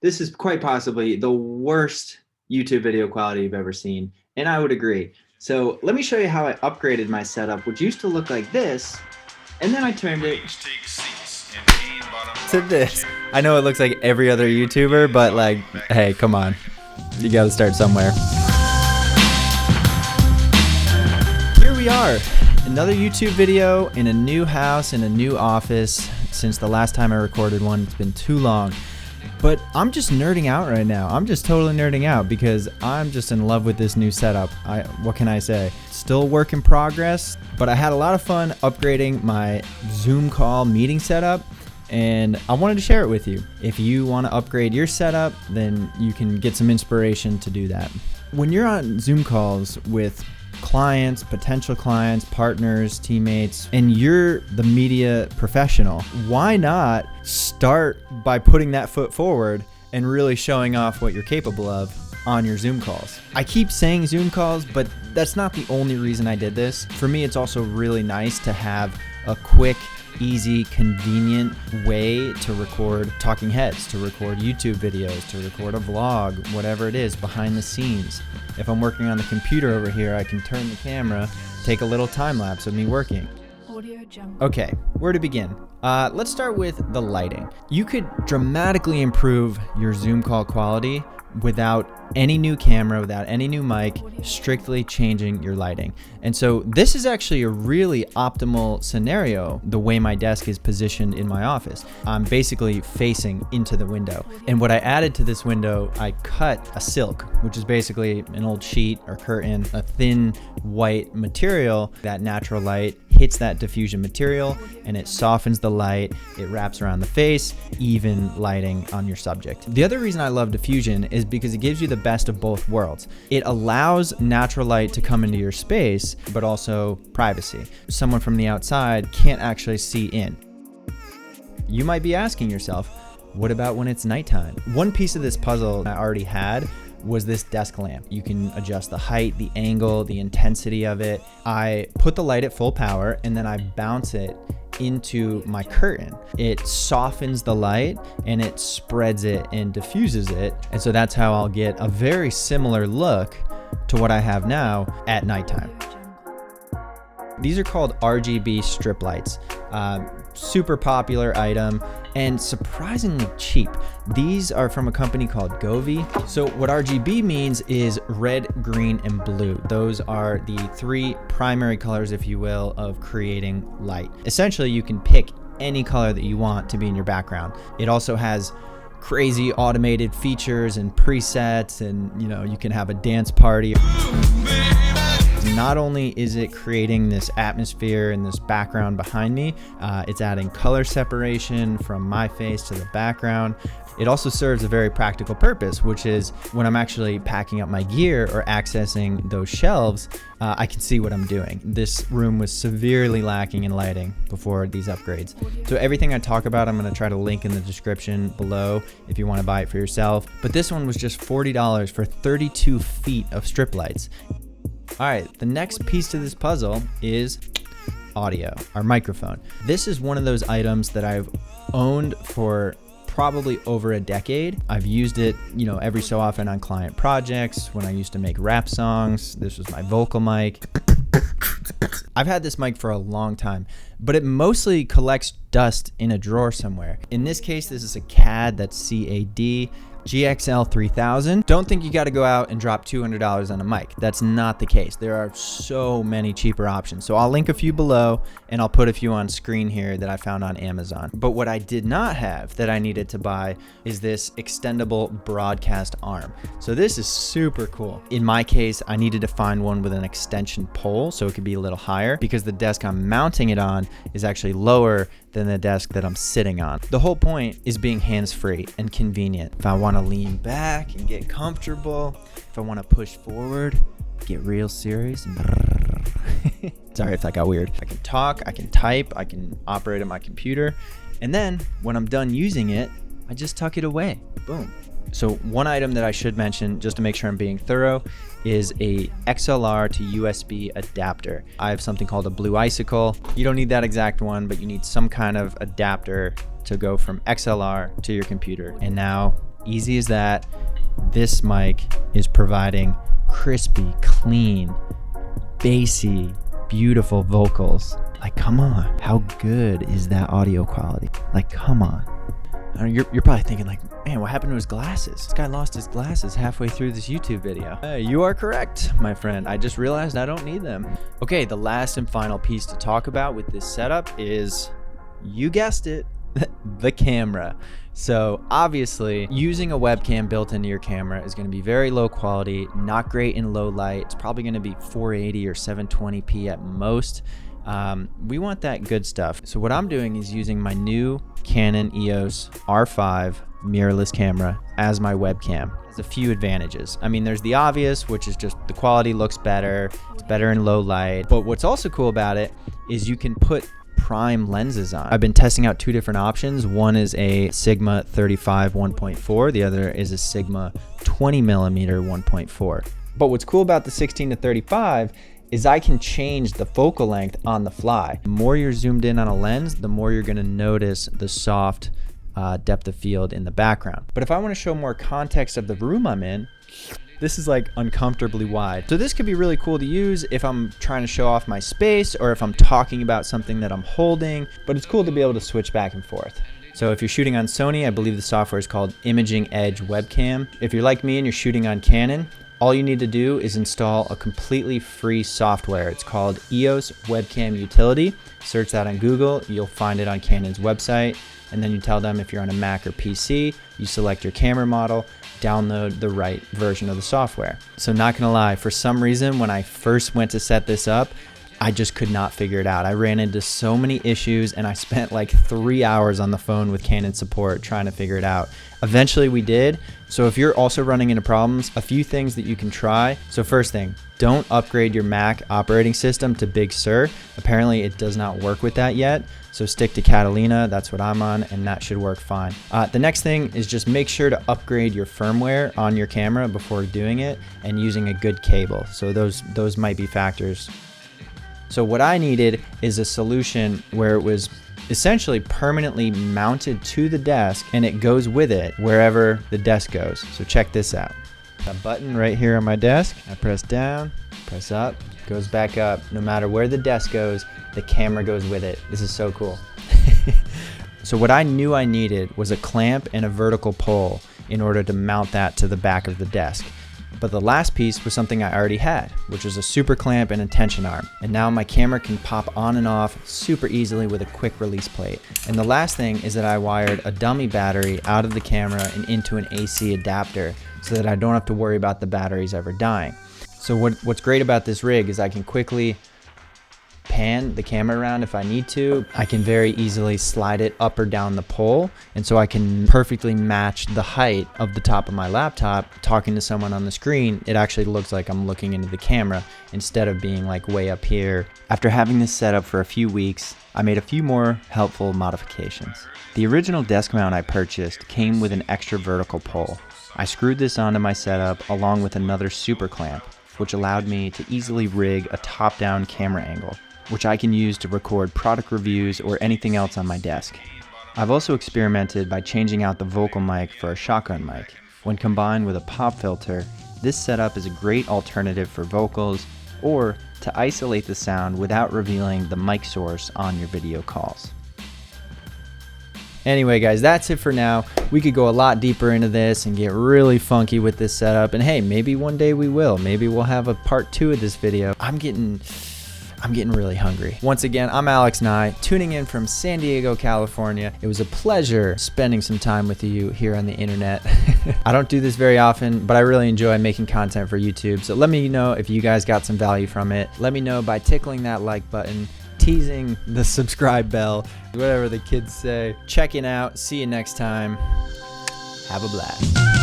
This is quite possibly the worst YouTube video quality you've ever seen, and I would agree. So let me show you how I upgraded my setup, which used to look like this, and then I turned it to this. I know it looks like every other YouTuber, but like, hey, come on. You gotta start somewhere. Here we are. Another YouTube video in a new house, in a new office. Since the last time I recorded one, it's been too long. But I'm just nerding out right now. I'm just totally nerding out because I'm just in love with this new setup. What can I say? Still a work in progress, but I had a lot of fun upgrading my Zoom call meeting setup, and I wanted to share it with you. If you want to upgrade your setup, then you can get some inspiration to do that. When you're on Zoom calls with clients, potential clients, partners, teammates, and you're the media professional, why not start by putting that foot forward and really showing off what you're capable of on your Zoom calls? I keep saying Zoom calls, but that's not the only reason I did this. For me, it's also really nice to have a quick, easy, convenient way to record talking heads, to record YouTube videos, to record a vlog, whatever it is, behind the scenes. If I'm working on the computer over here, I can turn the camera, take a little time lapse of me working. Okay, where to begin? Let's start with the lighting. You could dramatically improve your Zoom call quality without any new camera, without any new mic, strictly changing your lighting. And so this is actually a really optimal scenario, the way my desk is positioned in my office. I'm basically facing into the window. And what I added to this window, I cut a silk, which is basically an old sheet or curtain, a thin white material. That natural light hits that diffusion material and it softens the light, it wraps around the face, even lighting on your subject. The other reason I love diffusion is because it gives you the best of both worlds. It allows natural light to come into your space, but also privacy. Someone from the outside can't actually see in. You might be asking yourself, what about when it's nighttime? One piece of this puzzle I already had was this desk lamp. You can adjust the height, the angle, the intensity of it. I put the light at full power and then I bounce it into my curtain. It softens the light and it spreads it and diffuses it. And so that's how I'll get a very similar look to what I have now at nighttime. These are called RGB Strip Lights. Super popular item and surprisingly cheap. These are from a company called Govee. So what RGB means is red, green, and blue. Those are the three primary colors, if you will, of creating light. Essentially, you can pick any color that you want to be in your background. It also has crazy automated features and presets, and you can have a dance party. Not only is it creating this atmosphere and this background behind me, it's adding color separation from my face to the background. It also serves a very practical purpose, which is when I'm actually packing up my gear or accessing those shelves, I can see what I'm doing. This room was severely lacking in lighting before these upgrades. So everything I talk about, I'm going to try to link in the description below if you want to buy it for yourself. But this one was just $40 for 32 feet of strip lights. All right, the next piece to this puzzle is audio, our microphone. This is one of those items that I've owned for probably over a decade. I've used it, every so often on client projects. When I used to make rap songs, this was my vocal mic. I've had this mic for a long time, but it mostly collects dust in a drawer somewhere. In this case, this is a CAD, that's CAD. GXL 3000. Don't think you got to go out and drop $200 on a mic. That's not the case. There are so many cheaper options. So I'll link a few below and I'll put a few on screen here that I found on Amazon. But what I did not have that I needed to buy is this extendable broadcast arm. So this is super cool. In my case, I needed to find one with an extension pole so it could be a little higher because the desk I'm mounting it on is actually lower than the desk that I'm sitting on. The whole point is being hands-free and convenient. If I want to lean back and get comfortable, if I want to push forward, get real serious. Sorry if that got weird. I can talk, I can type, I can operate on my computer, and then when I'm done using it, I just tuck it away. Boom. So one item that I should mention, just to make sure I'm being thorough, is a XLR to USB adapter. I have something called a Blue Icicle. You don't need that exact one, but you need some kind of adapter to go from XLR to your computer. And now Easy as that. This mic is providing crispy, clean, bassy, beautiful vocals. Like, come on, how good is that audio quality? Like, come on. You're probably thinking like, man, what happened to his glasses? This guy lost his glasses halfway through this YouTube video. You are correct, my friend. I just realized I don't need them. Okay, the last and final piece to talk about with this setup is, you guessed it, the camera. So obviously using a webcam built into your camera is going to be very low quality, not great in low light. It's probably going to be 480 or 720p at most. We want that good stuff. So what I'm doing is using my new Canon EOS R5 mirrorless camera as my webcam. It has a few advantages. I mean, there's the obvious, which is just the quality looks better. It's better in low light. But what's also cool about it is you can put prime lenses on. I've been testing out two different options. One is a Sigma 35 1.4. The other is a Sigma 20 millimeter 1.4. But what's cool about the 16 to 35 is I can change the focal length on the fly. The more you're zoomed in on a lens, the more you're gonna notice the soft depth of field in the background. But if I wanna show more context of the room I'm in, this is like uncomfortably wide. So this could be really cool to use if I'm trying to show off my space or if I'm talking about something that I'm holding, but it's cool to be able to switch back and forth. So if you're shooting on Sony, I believe the software is called Imaging Edge Webcam. If you're like me and you're shooting on Canon, all you need to do is install a completely free software. It's called EOS Webcam Utility. Search that on Google. You'll find it on Canon's website. And then you tell them if you're on a Mac or PC, you select your camera model, download the right version of the software. So not gonna lie, for some reason, when I first went to set this up, I just could not figure it out. I ran into so many issues and I spent like 3 hours on the phone with Canon support trying to figure it out. Eventually we did. So if you're also running into problems, a few things that you can try. So first thing, don't upgrade your Mac operating system to Big Sur. Apparently it does not work with that yet. So stick to Catalina, that's what I'm on, and that should work fine. The next thing is just make sure to upgrade your firmware on your camera before doing it and using a good cable. So those might be factors. So what I needed is a solution where it was essentially permanently mounted to the desk and it goes with it wherever the desk goes. So check this out. A button right here on my desk. I press down, press up, goes back up. No matter where the desk goes, the camera goes with it. This is so cool. So what I knew I needed was a clamp and a vertical pole in order to mount that to the back of the desk. But the last piece was something I already had, which was a super clamp and a tension arm. And now my camera can pop on and off super easily with a quick release plate. And the last thing is that I wired a dummy battery out of the camera and into an AC adapter so that I don't have to worry about the batteries ever dying. So what's great about this rig is I can quickly pan the camera around if I need to. I can very easily slide it up or down the pole, and so I can perfectly match the height of the top of my laptop. Talking to someone on the screen, it actually looks like I'm looking into the camera instead of being like way up here. After having this set up for a few weeks, I made a few more helpful modifications. The original desk mount I purchased came with an extra vertical pole. I screwed this onto my setup along with another super clamp, which allowed me to easily rig a top-down camera angle, which I can use to record product reviews or anything else on my desk. I've also experimented by changing out the vocal mic for a shotgun mic. When combined with a pop filter, this setup is a great alternative for vocals or to isolate the sound without revealing the mic source on your video calls. Anyway guys, that's it for now. We could go a lot deeper into this and get really funky with this setup, and hey, maybe one day we will. Maybe we'll have a part 2 of this video. I'm getting really hungry. Once again, I'm Alex Nye, tuning in from San Diego, California. It was a pleasure spending some time with you here on the internet. I don't do this very often, but I really enjoy making content for YouTube. So let me know if you guys got some value from it. Let me know by tickling that like button, teasing the subscribe bell, whatever the kids say. Checking out. See you next time. Have a blast.